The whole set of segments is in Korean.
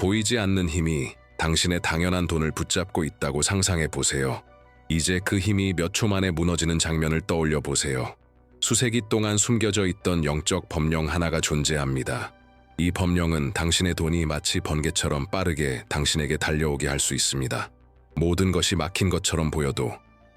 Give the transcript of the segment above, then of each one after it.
보이지 않는 힘이 당신의 당연한 돈을 붙잡고 있다고 상상해 보세요. 이제 그 힘이 몇 초 만에 무너지는 장면을 떠올려 보세요. 수세기 동안 숨겨져 있던 영적 법령 하나가 존재합니다. 이 법령은 당신의 돈이 마치 번개처럼 빠르게 당신에게 달려오게 할 수 있습니다. 모든 것이 막힌 것처럼 보여도,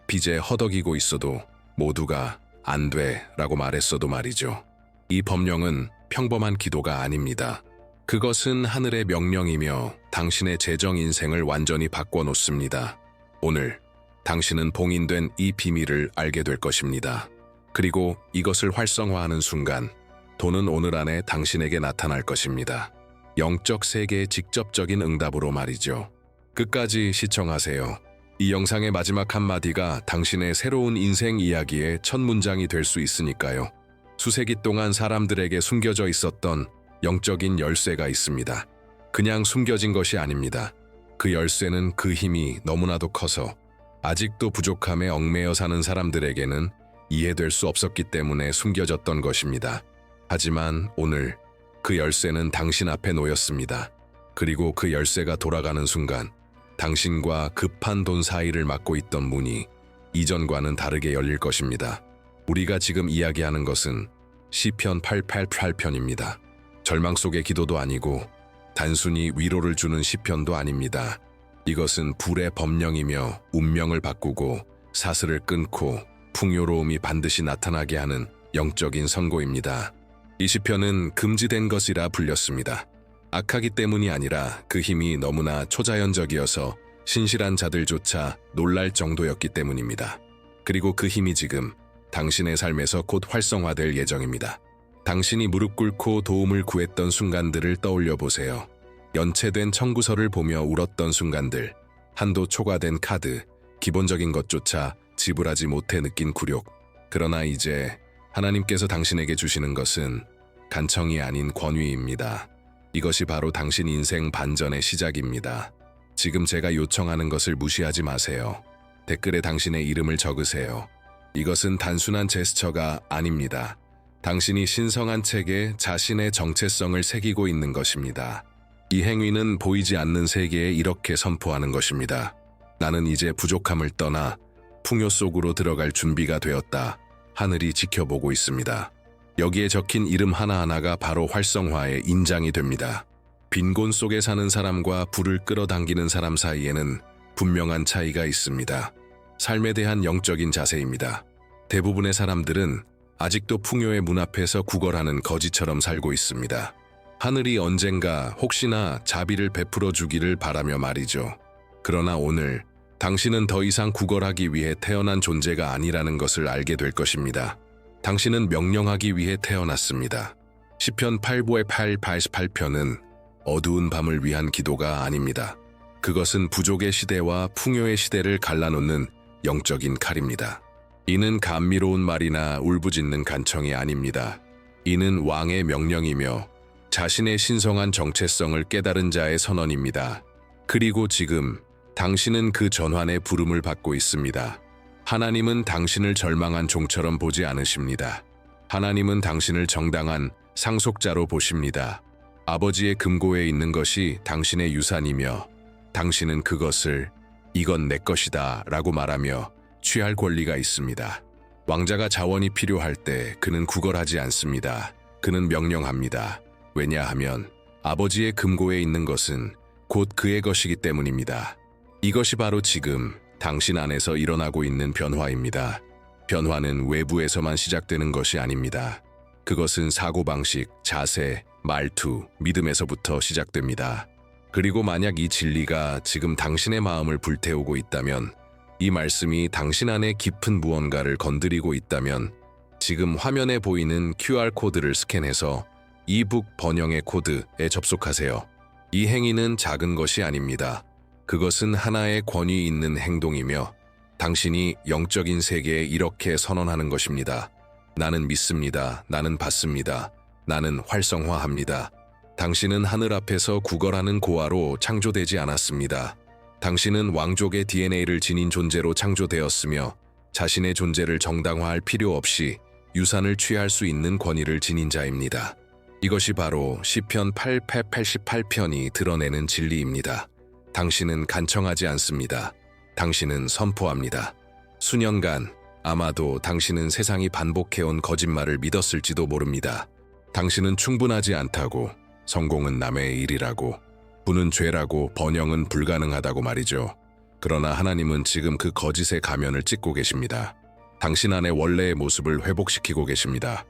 빚에 허덕이고 있어도 모두가 안 돼 라고 말했어도 말이죠. 이 법령은 평범한 기도가 아닙니다. 그것은 하늘의 명령이며 당신의 재정 인생을 완전히 바꿔놓습니다. 오늘 당신은 봉인된 이 비밀을 알게 될 것입니다. 그리고 이것을 활성화하는 순간 돈은 오늘 안에 당신에게 나타날 것입니다. 영적 세계의 직접적인 응답으로 말이죠. 끝까지 시청하세요. 이 영상의 마지막 한마디가 당신의 새로운 인생 이야기의 첫 문장이 될 수 있으니까요. 수세기 동안 사람들에게 숨겨져 있었던 영적인 열쇠가 있습니다. 그냥 숨겨진 것이 아닙니다. 그 열쇠는 그 힘이 너무나도 커서 아직도 부족함에 얽매여 사는 사람들에게는 이해될 수 없었기 때문에 숨겨졌던 것입니다. 하지만 오늘 그 열쇠는 당신 앞에 놓였습니다. 그리고 그 열쇠가 돌아가는 순간 당신과 급한 돈 사이를 막고 있던 문이 이전과는 다르게 열릴 것입니다. 우리가 지금 이야기하는 것은 시편 888편입니다. 절망 속의 기도도 아니고 단순히 위로를 주는 시편도 아닙니다. 이것은 불의 법령이며 운명을 바꾸고 사슬을 끊고 풍요로움이 반드시 나타나게 하는 영적인 선고입니다. 이 시편은 금지된 것이라 불렸습니다. 악하기 때문이 아니라 그 힘이 너무나 초자연적이어서 신실한 자들조차 놀랄 정도였기 때문입니다. 그리고 그 힘이 지금 당신의 삶에서 곧 활성화될 예정입니다. 당신이 무릎 꿇고 도움을 구했던 순간들을 떠올려 보세요. 연체된 청구서를 보며 울었던 순간들, 한도 초과된 카드, 기본적인 것조차 지불하지 못해 느낀 굴욕. 그러나 이제 하나님께서 당신에게 주시는 것은 간청이 아닌 권위입니다. 이것이 바로 당신 인생 반전의 시작입니다. 지금 제가 요청하는 것을 무시하지 마세요. 댓글에 당신의 이름을 적으세요. 이것은 단순한 제스처가 아닙니다. 당신이 신성한 책에 자신의 정체성을 새기고 있는 것입니다. 이 행위는 보이지 않는 세계에 이렇게 선포하는 것입니다. 나는 이제 부족함을 떠나 풍요 속으로 들어갈 준비가 되었다. 하늘이 지켜보고 있습니다. 여기에 적힌 이름 하나하나가 바로 활성화의 인장이 됩니다. 빈곤 속에 사는 사람과 불을 끌어당기는 사람 사이에는 분명한 차이가 있습니다. 삶에 대한 영적인 자세입니다. 대부분의 사람들은 아직도 풍요의 문 앞에서 구걸하는 거지처럼 살고 있습니다. 하늘이 언젠가 혹시나 자비를 베풀어 주기를 바라며 말이죠. 그러나 오늘 당신은 더 이상 구걸하기 위해 태어난 존재가 아니라는 것을 알게 될 것입니다. 당신은 명령하기 위해 태어났습니다. 시편 8부의 88편은 어두운 밤을 위한 기도가 아닙니다. 그것은 부족의 시대와 풍요의 시대를 갈라놓는 영적인 칼입니다. 이는 감미로운 말이나 울부짖는 간청이 아닙니다. 이는 왕의 명령이며 자신의 신성한 정체성을 깨달은 자의 선언입니다. 그리고 지금 당신은 그 전환의 부름을 받고 있습니다. 하나님은 당신을 절망한 종처럼 보지 않으십니다. 하나님은 당신을 정당한 상속자로 보십니다. 아버지의 금고에 있는 것이 당신의 유산이며 당신은 그것을 이건 내 것이다 라고 말하며 취할 권리가 있습니다. 왕자가 자원이 필요할 때 그는 구걸하지 않습니다. 그는 명령합니다. 왜냐하면 아버지의 금고에 있는 것은 곧 그의 것이기 때문입니다. 이것이 바로 지금 당신 안에서 일어나고 있는 변화입니다. 변화는 외부에서만 시작되는 것이 아닙니다. 그것은 사고방식, 자세, 말투, 믿음에서부터 시작됩니다. 그리고 만약 이 진리가 지금 당신의 마음을 불태우고 있다면, 이 말씀이 당신 안에 깊은 무언가를 건드리고 있다면 지금 화면에 보이는 QR코드를 스캔해서 이북 번영의 코드에 접속하세요. 이 행위는 작은 것이 아닙니다. 그것은 하나의 권위 있는 행동이며 당신이 영적인 세계에 이렇게 선언하는 것입니다. 나는 믿습니다. 나는 받습니다. 나는 활성화합니다. 당신은 하늘 앞에서 구걸하는 고아로 창조되지 않았습니다. 당신은 왕족의 DNA를 지닌 존재로 창조되었으며 자신의 존재를 정당화할 필요 없이 유산을 취할 수 있는 권위를 지닌 자입니다. 이것이 바로 시편 888편이 드러내는 진리입니다. 당신은 간청하지 않습니다. 당신은 선포합니다. 수년간 아마도 당신은 세상이 반복해온 거짓말을 믿었을지도 모릅니다. 당신은 충분하지 않다고, 성공은 남의 일이라고, 부는 죄라고, 번영은 불가능하다고 말이죠. 그러나 하나님은 지금 그 거짓의 가면을 찢고 계십니다. 당신 안의 원래의 모습을 회복시키고 계십니다.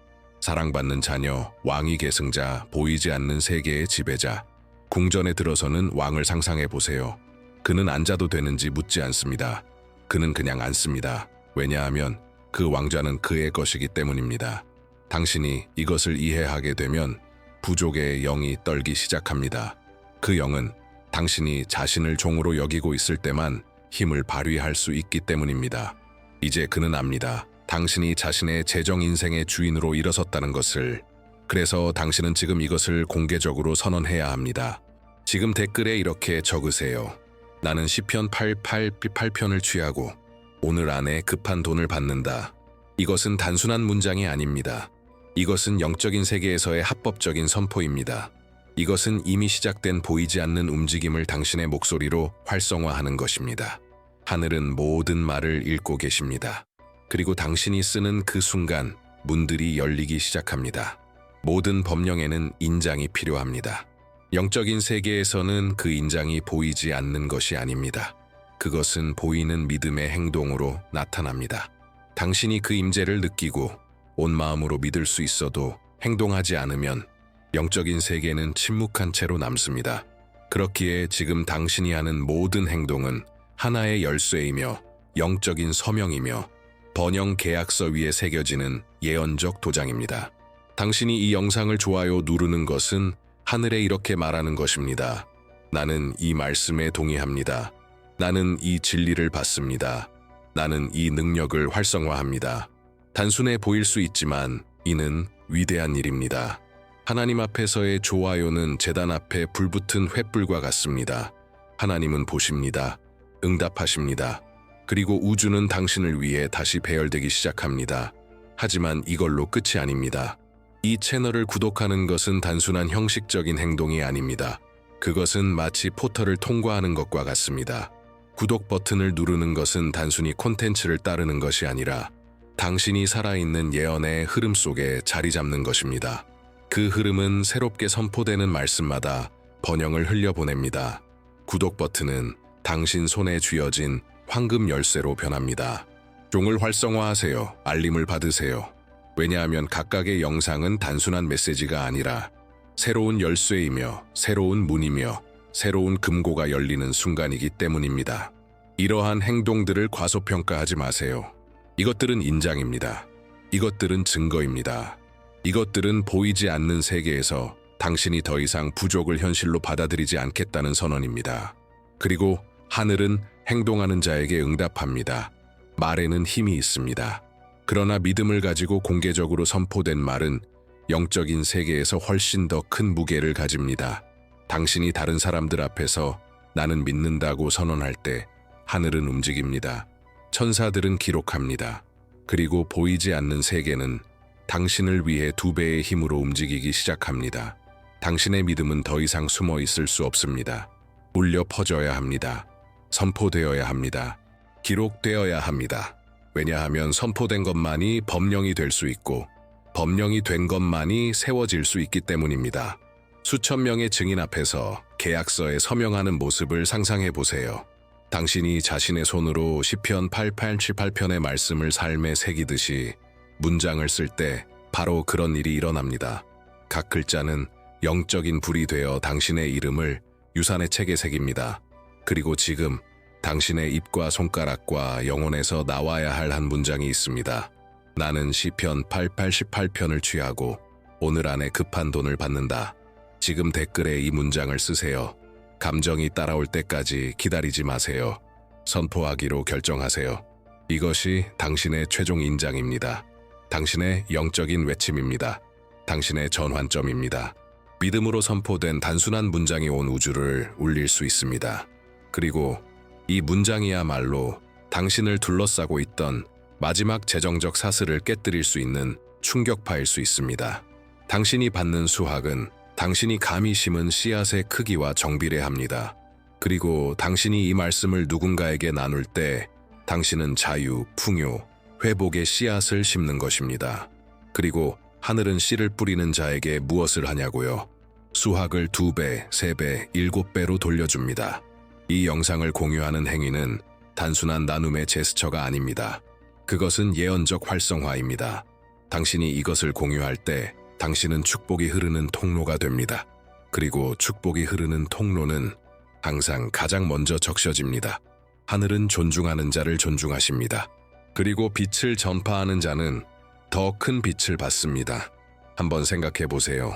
사랑받는 자녀, 왕위 계승자, 보이지 않는 세계의 지배자. 궁전에 들어서는 왕을 상상해 보세요. 그는 앉아도 되는지 묻지 않습니다. 그는 그냥 앉습니다. 왜냐하면 그 왕좌는 그의 것이기 때문입니다. 당신이 이것을 이해하게 되면 부족의 영이 떨기 시작합니다. 그 영은 당신이 자신을 종으로 여기고 있을 때만 힘을 발휘할 수 있기 때문입니다. 이제 그는 압니다. 당신이 자신의 재정 인생의 주인으로 일어섰다는 것을. 그래서 당신은 지금 이것을 공개적으로 선언해야 합니다. 지금 댓글에 이렇게 적으세요. 나는 시편 888편을 취하고 오늘 안에 급한 돈을 받는다. 이것은 단순한 문장이 아닙니다. 이것은 영적인 세계에서의 합법적인 선포입니다. 이것은 이미 시작된 보이지 않는 움직임을 당신의 목소리로 활성화하는 것입니다. 하늘은 모든 말을 읽고 계십니다. 그리고 당신이 쓰는 그 순간 문들이 열리기 시작합니다. 모든 법령에는 인장이 필요합니다. 영적인 세계에서는 그 인장이 보이지 않는 것이 아닙니다. 그것은 보이는 믿음의 행동으로 나타납니다. 당신이 그 임재를 느끼고 온 마음으로 믿을 수 있어도 행동하지 않으면 영적인 세계는 침묵한 채로 남습니다. 그렇기에 지금 당신이 하는 모든 행동은 하나의 열쇠이며 영적인 서명이며 번영 계약서 위에 새겨지는 예언적 도장입니다. 당신이 이 영상을 좋아요 누르는 것은 하늘에 이렇게 말하는 것입니다. 나는 이 말씀에 동의합니다. 나는 이 진리를 받습니다. 나는 이 능력을 활성화합니다. 단순해 보일 수 있지만 이는 위대한 일입니다. 하나님 앞에서의 좋아요는 제단 앞에 불붙은 횃불과 같습니다. 하나님은 보십니다. 응답하십니다. 그리고 우주는 당신을 위해 다시 배열되기 시작합니다. 하지만 이걸로 끝이 아닙니다. 이 채널을 구독하는 것은 단순한 형식적인 행동이 아닙니다. 그것은 마치 포털을 통과하는 것과 같습니다. 구독 버튼을 누르는 것은 단순히 콘텐츠를 따르는 것이 아니라 당신이 살아있는 예언의 흐름 속에 자리 잡는 것입니다. 그 흐름은 새롭게 선포되는 말씀마다 번영을 흘려보냅니다. 구독 버튼은 당신 손에 쥐어진 황금 열쇠로 변합니다. 종을 활성화하세요. 알림을 받으세요. 왜냐하면 각각의 영상은 단순한 메시지가 아니라 새로운 열쇠이며 새로운 문이며 새로운 금고가 열리는 순간이기 때문입니다. 이러한 행동들을 과소평가하지 마세요. 이것들은 인장입니다. 이것들은 증거입니다. 이것들은 보이지 않는 세계에서 당신이 더 이상 부족을 현실로 받아들이지 않겠다는 선언입니다. 그리고 하늘은 행동하는 자에게 응답합니다. 말에는 힘이 있습니다. 그러나 믿음을 가지고 공개적으로 선포된 말은 영적인 세계에서 훨씬 더 큰 무게를 가집니다. 당신이 다른 사람들 앞에서 나는 믿는다고 선언할 때 하늘은 움직입니다. 천사들은 기록합니다. 그리고 보이지 않는 세계는 당신을 위해 2배의 힘으로 움직이기 시작합니다. 당신의 믿음은 더 이상 숨어 있을 수 없습니다. 울려 퍼져야 합니다. 선포되어야 합니다. 기록되어야 합니다. 왜냐하면 선포된 것만이 법령이 될 수 있고 법령이 된 것만이 세워질 수 있기 때문입니다. 수천 명의 증인 앞에서 계약서에 서명하는 모습을 상상해 보세요. 당신이 자신의 손으로 시편 888편의 말씀을 삶에 새기듯이 문장을 쓸 때 바로 그런 일이 일어납니다. 각 글자는 영적인 불이 되어 당신의 이름을 유산의 책에 새깁니다. 그리고 지금 당신의 입과 손가락과 영혼에서 나와야 할 한 문장이 있습니다. 나는 시편 888편을 취하고 오늘 안에 급한 돈을 받는다. 지금 댓글에 이 문장을 쓰세요. 감정이 따라올 때까지 기다리지 마세요. 선포하기로 결정하세요. 이것이 당신의 최종 인장입니다. 당신의 영적인 외침입니다. 당신의 전환점입니다. 믿음으로 선포된 단순한 문장이 온 우주를 울릴 수 있습니다. 그리고 이 문장이야말로 당신을 둘러싸고 있던 마지막 재정적 사슬을 깨뜨릴 수 있는 충격파일 수 있습니다. 당신이 받는 수확은 당신이 감히 심은 씨앗의 크기와 정비례합니다. 그리고 당신이 이 말씀을 누군가에게 나눌 때 당신은 자유, 풍요, 회복의 씨앗을 심는 것입니다. 그리고 하늘은 씨를 뿌리는 자에게 무엇을 하냐고요? 수확을 2배, 3배, 7배로 돌려줍니다. 이 영상을 공유하는 행위는 단순한 나눔의 제스처가 아닙니다. 그것은 예언적 활성화입니다. 당신이 이것을 공유할 때 당신은 축복이 흐르는 통로가 됩니다. 그리고 축복이 흐르는 통로는 항상 가장 먼저 적셔집니다. 하늘은 존중하는 자를 존중하십니다. 그리고 빛을 전파하는 자는 더 큰 빛을 받습니다. 한번 생각해 보세요.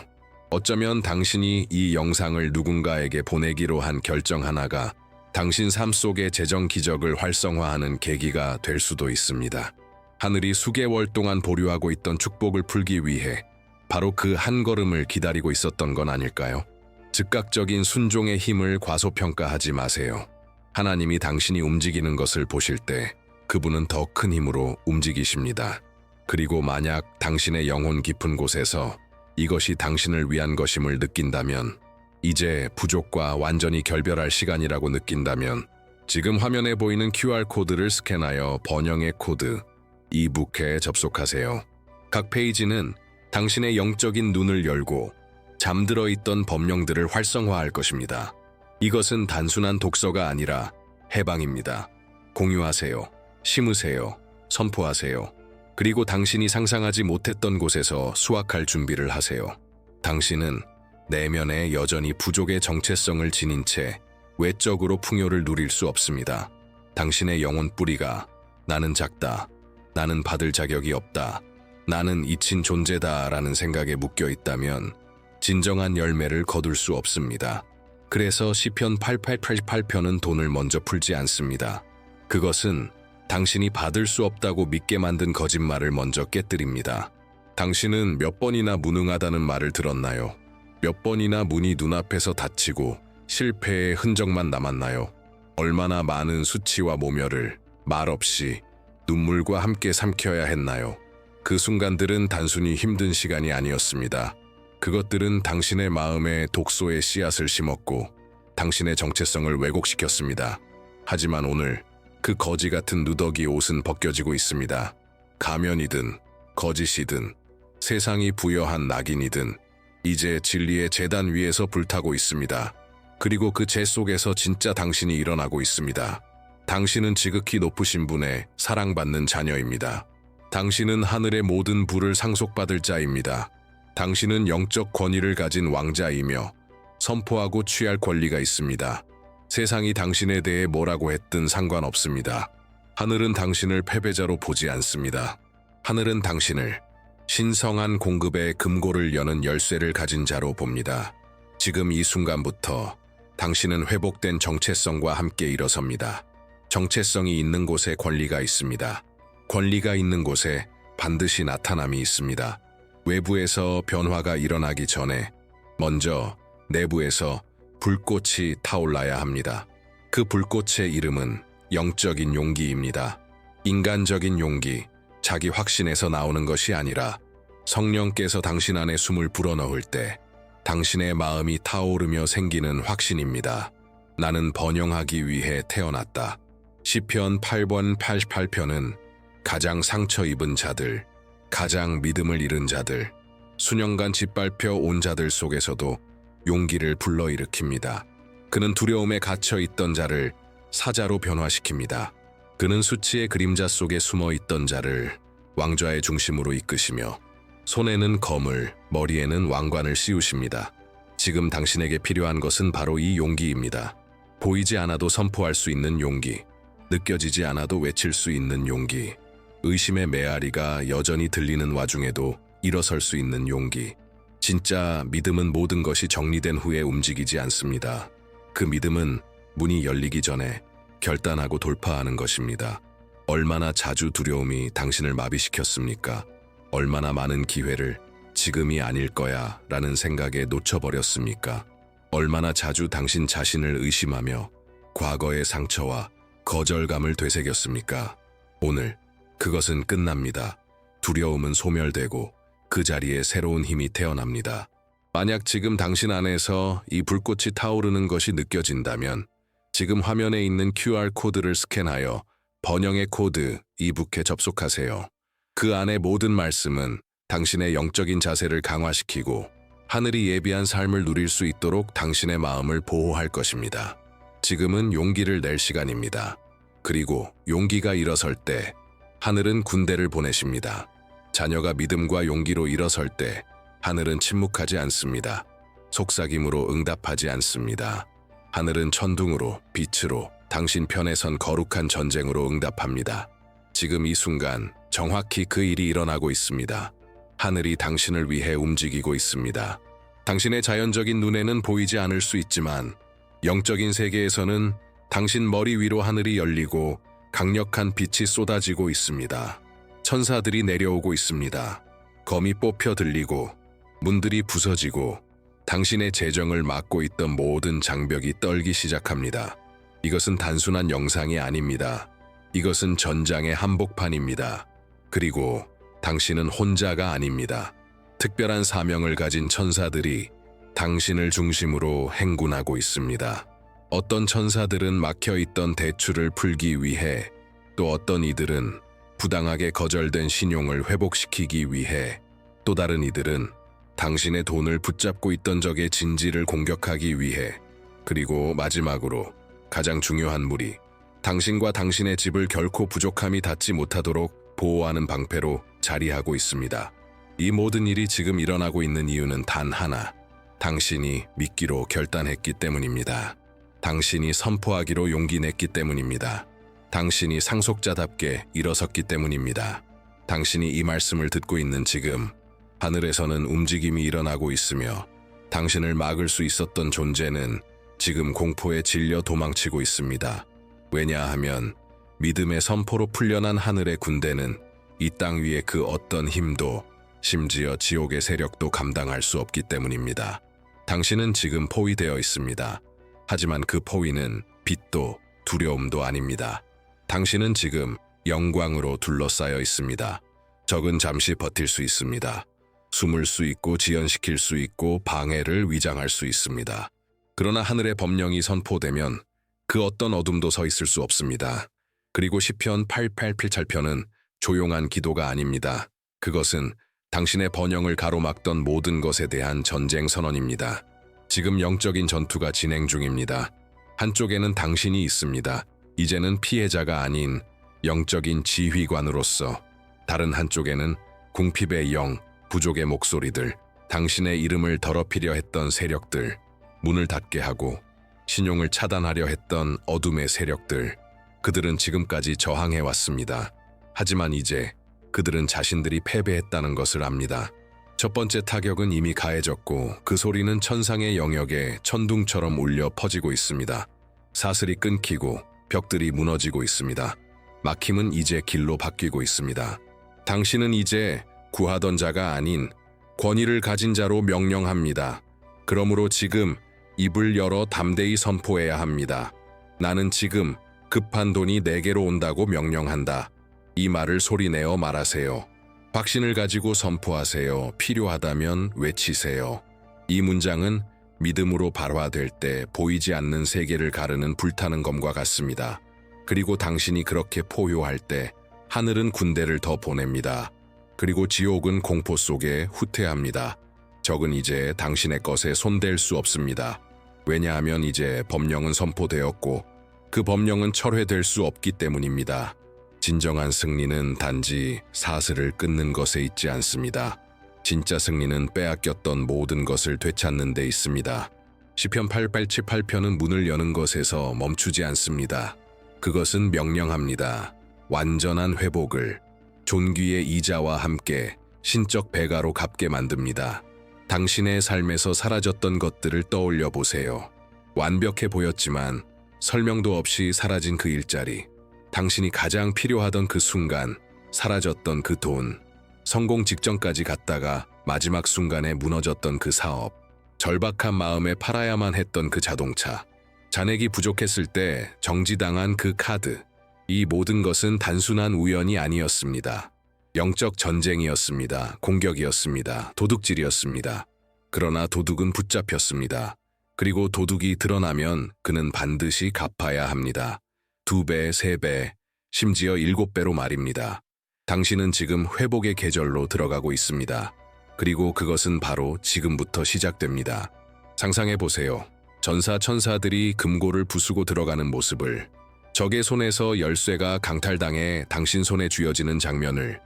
어쩌면 당신이 이 영상을 누군가에게 보내기로 한 결정 하나가 당신 삶 속의 재정 기적을 활성화하는 계기가 될 수도 있습니다. 하늘이 수개월 동안 보류하고 있던 축복을 풀기 위해 바로 그 한 걸음을 기다리고 있었던 건 아닐까요? 즉각적인 순종의 힘을 과소평가하지 마세요. 하나님이 당신이 움직이는 것을 보실 때 그분은 더 큰 힘으로 움직이십니다. 그리고 만약 당신의 영혼 깊은 곳에서 이것이 당신을 위한 것임을 느낀다면, 이제 부족과 완전히 결별할 시간이라고 느낀다면 지금 화면에 보이는 QR코드를 스캔하여 번영의 코드, 이북에 접속하세요. 각 페이지는 당신의 영적인 눈을 열고 잠들어 있던 법령들을 활성화할 것입니다. 이것은 단순한 독서가 아니라 해방입니다. 공유하세요. 심으세요. 선포하세요. 그리고 당신이 상상하지 못했던 곳에서 수확할 준비를 하세요. 당신은 내면에 여전히 부족의 정체성을 지닌 채 외적으로 풍요를 누릴 수 없습니다. 당신의 영혼 뿌리가 나는 작다, 나는 받을 자격이 없다, 나는 잊힌 존재다 라는 생각에 묶여 있다면 진정한 열매를 거둘 수 없습니다. 그래서 시편 88편은 돈을 먼저 풀지 않습니다. 그것은 당신이 받을 수 없다고 믿게 만든 거짓말을 먼저 깨뜨립니다. 당신은 몇 번이나 무능하다는 말을 들었나요? 몇 번이나 문이 눈앞에서 닫히고 실패의 흔적만 남았나요? 얼마나 많은 수치와 모멸을 말없이 눈물과 함께 삼켜야 했나요? 그 순간들은 단순히 힘든 시간이 아니었습니다. 그것들은 당신의 마음에 독소의 씨앗을 심었고 당신의 정체성을 왜곡시켰습니다. 하지만 오늘 그 거지 같은 누더기 옷은 벗겨지고 있습니다. 가면이든 거짓이든 세상이 부여한 낙인이든 이제 진리의 제단 위에서 불타고 있습니다. 그리고 그 재 속에서 진짜 당신이 일어나고 있습니다. 당신은 지극히 높으신 분의 사랑받는 자녀입니다. 당신은 하늘의 모든 부를 상속받을 자입니다. 당신은 영적 권위를 가진 왕자이며 선포하고 취할 권리가 있습니다. 세상이 당신에 대해 뭐라고 했든 상관없습니다. 하늘은 당신을 패배자로 보지 않습니다. 하늘은 당신을 신성한 공급의 금고를 여는 열쇠를 가진 자로 봅니다. 지금 이 순간부터 당신은 회복된 정체성과 함께 일어섭니다. 정체성이 있는 곳에 권리가 있습니다. 권리가 있는 곳에 반드시 나타남이 있습니다. 외부에서 변화가 일어나기 전에 먼저 내부에서 불꽃이 타올라야 합니다. 그 불꽃의 이름은 영적인 용기입니다. 인간적인 용기, 자기 확신에서 나오는 것이 아니라 성령께서 당신 안에 숨을 불어넣을 때 당신의 마음이 타오르며 생기는 확신입니다. 나는 번영하기 위해 태어났다. 시편 8번 88편은 가장 상처 입은 자들, 가장 믿음을 잃은 자들, 수년간 짓밟혀 온 자들 속에서도 용기를 불러일으킵니다. 그는 두려움에 갇혀 있던 자를 사자로 변화시킵니다. 그는 수치의 그림자 속에 숨어 있던 자를 왕좌의 중심으로 이끄시며 손에는 검을, 머리에는 왕관을 씌우십니다. 지금 당신에게 필요한 것은 바로 이 용기입니다. 보이지 않아도 선포할 수 있는 용기, 느껴지지 않아도 외칠 수 있는 용기, 의심의 메아리가 여전히 들리는 와중에도 일어설 수 있는 용기. 진짜 믿음은 모든 것이 정리된 후에 움직이지 않습니다. 그 믿음은 문이 열리기 전에 결단하고 돌파하는 것입니다. 얼마나 자주 두려움이 당신을 마비시켰습니까? 얼마나 많은 기회를 지금이 아닐 거야 라는 생각에 놓쳐버렸습니까? 얼마나 자주 당신 자신을 의심하며 과거의 상처와 거절감을 되새겼습니까? 오늘 그것은 끝납니다. 두려움은 소멸되고 그 자리에 새로운 힘이 태어납니다. 만약 지금 당신 안에서 이 불꽃이 타오르는 것이 느껴진다면 지금 화면에 있는 QR코드를 스캔하여 번영의 코드 이북에 접속하세요. 그 안의 모든 말씀은 당신의 영적인 자세를 강화시키고 하늘이 예비한 삶을 누릴 수 있도록 당신의 마음을 보호할 것입니다. 지금은 용기를 낼 시간입니다. 그리고 용기가 일어설 때 하늘은 군대를 보내십니다. 자녀가 믿음과 용기로 일어설 때 하늘은 침묵하지 않습니다. 속삭임으로 응답하지 않습니다. 하늘은 천둥으로, 빛으로, 당신 편에 선 거룩한 전쟁으로 응답합니다. 지금 이 순간 정확히 그 일이 일어나고 있습니다. 하늘이 당신을 위해 움직이고 있습니다. 당신의 자연적인 눈에는 보이지 않을 수 있지만 영적인 세계에서는 당신 머리 위로 하늘이 열리고 강력한 빛이 쏟아지고 있습니다. 천사들이 내려오고 있습니다. 검이 뽑혀 들리고 문들이 부서지고 당신의 재정을 막고 있던 모든 장벽이 떨기 시작합니다. 이것은 단순한 영상이 아닙니다. 이것은 전장의 한복판입니다. 그리고 당신은 혼자가 아닙니다. 특별한 사명을 가진 천사들이 당신을 중심으로 행군하고 있습니다. 어떤 천사들은 막혀있던 대출을 풀기 위해, 또 어떤 이들은 부당하게 거절된 신용을 회복시키기 위해, 또 다른 이들은 당신의 돈을 붙잡고 있던 적의 진지를 공격하기 위해, 그리고 마지막으로 가장 중요한 무리, 당신과 당신의 집을 결코 부족함이 닿지 못하도록 보호하는 방패로 자리하고 있습니다. 이 모든 일이 지금 일어나고 있는 이유는 단 하나, 당신이 믿기로 결단했기 때문입니다. 당신이 선포하기로 용기 냈기 때문입니다. 당신이 상속자답게 일어섰기 때문입니다. 당신이 이 말씀을 듣고 있는 지금, 하늘에서는 움직임이 일어나고 있으며 당신을 막을 수 있었던 존재는 지금 공포에 질려 도망치고 있습니다. 왜냐하면 믿음의 선포로 풀려난 하늘의 군대는 이 땅 위의 그 어떤 힘도, 심지어 지옥의 세력도 감당할 수 없기 때문입니다. 당신은 지금 포위되어 있습니다. 하지만 그 포위는 빛도 두려움도 아닙니다. 당신은 지금 영광으로 둘러싸여 있습니다. 적은 잠시 버틸 수 있습니다. 숨을 수 있고 지연시킬 수 있고 방해를 위장할 수 있습니다. 그러나 하늘의 법령이 선포되면 그 어떤 어둠도 서 있을 수 없습니다. 그리고 시편 88필찰편은 조용한 기도가 아닙니다. 그것은 당신의 번영을 가로막던 모든 것에 대한 전쟁 선언입니다. 지금 영적인 전투가 진행 중입니다. 한쪽에는 당신이 있습니다. 이제는 피해자가 아닌 영적인 지휘관으로서, 다른 한쪽에는 궁핍의 영, 부족의 목소리들, 당신의 이름을 더럽히려 했던 세력들, 문을 닫게 하고 신용을 차단하려 했던 어둠의 세력들, 그들은 지금까지 저항해왔습니다. 하지만 이제 그들은 자신들이 패배했다는 것을 압니다. 첫 번째 타격은 이미 가해졌고 그 소리는 천상의 영역에 천둥처럼 울려 퍼지고 있습니다. 사슬이 끊기고 벽들이 무너지고 있습니다. 막힘은 이제 길로 바뀌고 있습니다. 당신은 이제 구하던 자가 아닌 권위를 가진 자로 명령합니다. 그러므로 지금 입을 열어 담대히 선포해야 합니다. 나는 지금 급한 돈이 내게로 온다고 명령한다. 이 말을 소리내어 말하세요. 확신을 가지고 선포하세요. 필요하다면 외치세요. 이 문장은 믿음으로 발화될 때 보이지 않는 세계를 가르는 불타는 검과 같습니다. 그리고 당신이 그렇게 포효할 때 하늘은 군대를 더 보냅니다. 그리고 지옥은 공포 속에 후퇴합니다. 적은 이제 당신의 것에 손댈 수 없습니다. 왜냐하면 이제 법령은 선포되었고 그 법령은 철회될 수 없기 때문입니다. 진정한 승리는 단지 사슬을 끊는 것에 있지 않습니다. 진짜 승리는 빼앗겼던 모든 것을 되찾는 데 있습니다. 시편 8878편은 문을 여는 것에서 멈추지 않습니다. 그것은 명령합니다. 완전한 회복을 존귀의 이자와 함께 신적 배가로 갚게 만듭니다. 당신의 삶에서 사라졌던 것들을 떠올려 보세요. 완벽해 보였지만 설명도 없이 사라진 그 일자리, 당신이 가장 필요하던 그 순간, 사라졌던 그 돈, 성공 직전까지 갔다가 마지막 순간에 무너졌던 그 사업, 절박한 마음에 팔아야만 했던 그 자동차, 잔액이 부족했을 때 정지당한 그 카드, 이 모든 것은 단순한 우연이 아니었습니다. 영적 전쟁이었습니다. 공격이었습니다. 도둑질이었습니다. 그러나 도둑은 붙잡혔습니다. 그리고 도둑이 드러나면 그는 반드시 갚아야 합니다. 2배, 3배, 심지어 7배로 말입니다. 당신은 지금 회복의 계절로 들어가고 있습니다. 그리고 그것은 바로 지금부터 시작됩니다. 상상해 보세요. 전사 천사들이 금고를 부수고 들어가는 모습을, 적의 손에서 열쇠가 강탈당해 당신 손에 쥐어지는 장면을,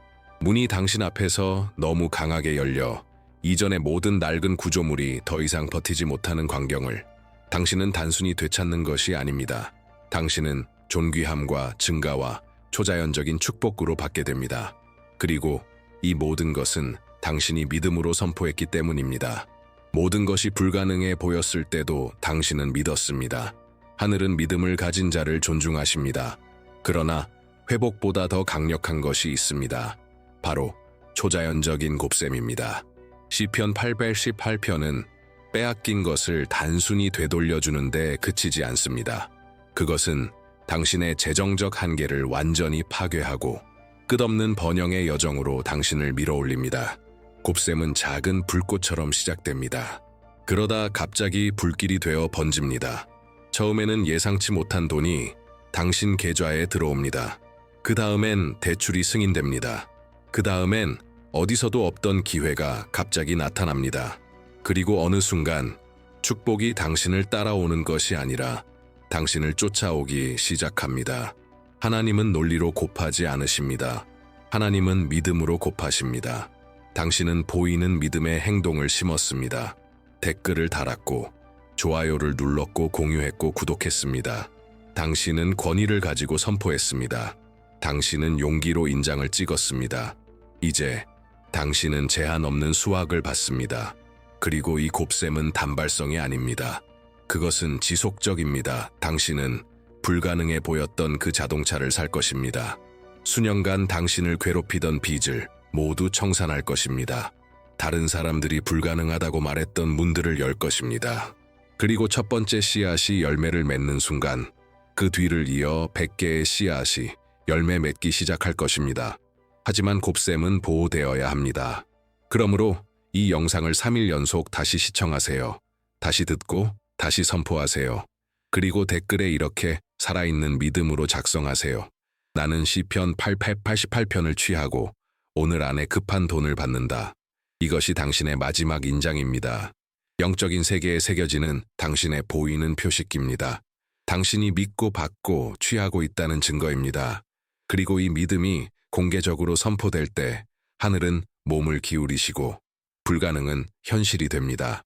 문이 당신 앞에서 너무 강하게 열려 이전의 모든 낡은 구조물이 더 이상 버티지 못하는 광경을, 당신은 단순히 되찾는 것이 아닙니다. 당신은 존귀함과 증가와 초자연적인 축복으로 받게 됩니다. 그리고 이 모든 것은 당신이 믿음으로 선포했기 때문입니다. 모든 것이 불가능해 보였을 때도 당신은 믿었습니다. 하늘은 믿음을 가진 자를 존중하십니다. 그러나 회복보다 더 강력한 것이 있습니다. 바로 초자연적인 곱셈입니다. 시편 818편은 빼앗긴 것을 단순히 되돌려주는데 그치지 않습니다. 그것은 당신의 재정적 한계를 완전히 파괴하고 끝없는 번영의 여정으로 당신을 밀어올립니다. 곱셈은 작은 불꽃처럼 시작됩니다. 그러다 갑자기 불길이 되어 번집니다. 처음에는 예상치 못한 돈이 당신 계좌에 들어옵니다. 그 다음엔 대출이 승인됩니다. 그 다음엔 어디서도 없던 기회가 갑자기 나타납니다. 그리고 어느 순간 축복이 당신을 따라오는 것이 아니라 당신을 쫓아오기 시작합니다. 하나님은 논리로 곱하지 않으십니다. 하나님은 믿음으로 곱하십니다. 당신은 보이는 믿음의 행동을 심었습니다. 댓글을 달았고, 좋아요를 눌렀고, 공유했고, 구독했습니다. 당신은 권위를 가지고 선포했습니다. 당신은 용기로 인장을 찍었습니다. 이제 당신은 제한 없는 수확을 받습니다. 그리고 이 곱셈은 단발성이 아닙니다. 그것은 지속적입니다. 당신은 불가능해 보였던 그 자동차를 살 것입니다. 수년간 당신을 괴롭히던 빚을 모두 청산할 것입니다. 다른 사람들이 불가능하다고 말했던 문들을 열 것입니다. 그리고 첫 번째 씨앗이 열매를 맺는 순간 그 뒤를 이어 100개의 씨앗이 열매 맺기 시작할 것입니다. 하지만 곱셈은 보호되어야 합니다. 그러므로 이 영상을 3일 연속 다시 시청하세요. 다시 듣고 다시 선포하세요. 그리고 댓글에 이렇게 살아있는 믿음으로 작성하세요. 나는 시편 888편을 취하고 오늘 안에 급한 돈을 받는다. 이것이 당신의 마지막 인장입니다. 영적인 세계에 새겨지는 당신의 보이는 표식입니다. 당신이 믿고 받고 취하고 있다는 증거입니다. 그리고 이 믿음이 공개적으로 선포될 때 하늘은 몸을 기울이시고 불가능은 현실이 됩니다.